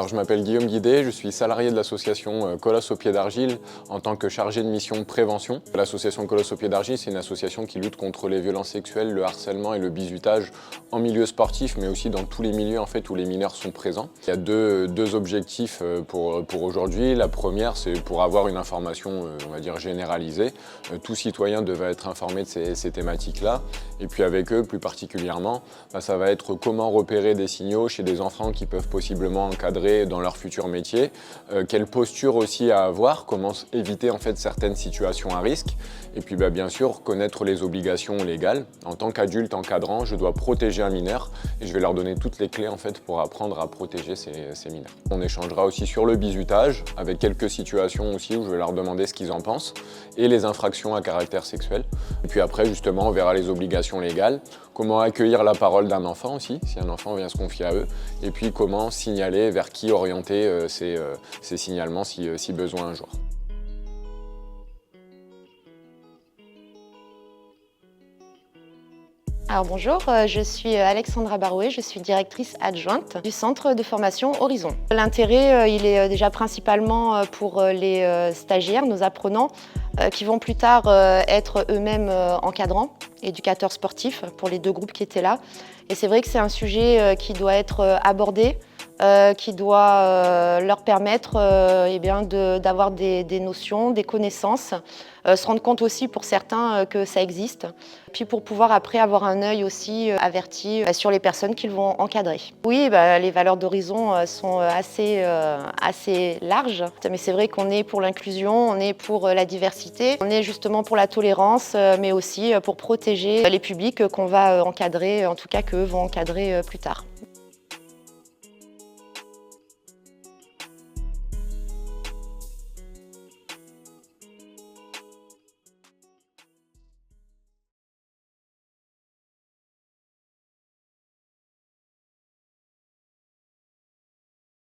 Alors je m'appelle Guillaume Guidet, je suis salarié de l'association Colosse au pied d'argile en tant que chargé de mission prévention. L'association Colosse au pied d'argile, c'est une association qui lutte contre les violences sexuelles, le harcèlement et le bizutage en milieu sportif, mais aussi dans tous les milieux en fait, où les mineurs sont présents. Il y a deux objectifs pour aujourd'hui. La première, c'est pour avoir une information, on va dire, généralisée. Tout citoyen devrait être informé de ces thématiques-là. Et puis avec eux, plus particulièrement, ça va être comment repérer des signaux chez des enfants qui peuvent possiblement encadrer dans leur futur métier, quelle posture aussi à avoir, comment éviter en fait certaines situations à risque, et puis bien sûr connaître les obligations légales. En tant qu'adulte encadrant, je dois protéger un mineur et je vais leur donner toutes les clés en fait pour apprendre à protéger ces mineurs. On échangera aussi sur le bizutage avec quelques situations aussi où je vais leur demander ce qu'ils en pensent et les infractions à caractère sexuel. Et puis après justement on verra les obligations légales, comment accueillir la parole d'un enfant aussi, si un enfant vient se confier à eux, et puis comment signaler, vers qui orienter ces signalements si besoin un jour. Alors bonjour, je suis Alexandra Barouet, je suis directrice adjointe du centre de formation Horizon. L'intérêt, il est déjà principalement pour les stagiaires, nos apprenants, qui vont plus tard être eux-mêmes encadrants, éducateurs sportifs pour les deux groupes qui étaient là. Et c'est vrai que c'est un sujet qui doit être abordé, qui doit leur permettre d'avoir des notions, des connaissances, se rendre compte aussi pour certains que ça existe, puis pour pouvoir après avoir un œil aussi averti sur les personnes qu'ils vont encadrer. Oui, les valeurs d'Horizon sont assez larges, mais c'est vrai qu'on est pour l'inclusion, on est pour la diversité, on est justement pour la tolérance, mais aussi pour protéger les publics qu'on va encadrer, en tout cas qu'eux vont encadrer plus tard.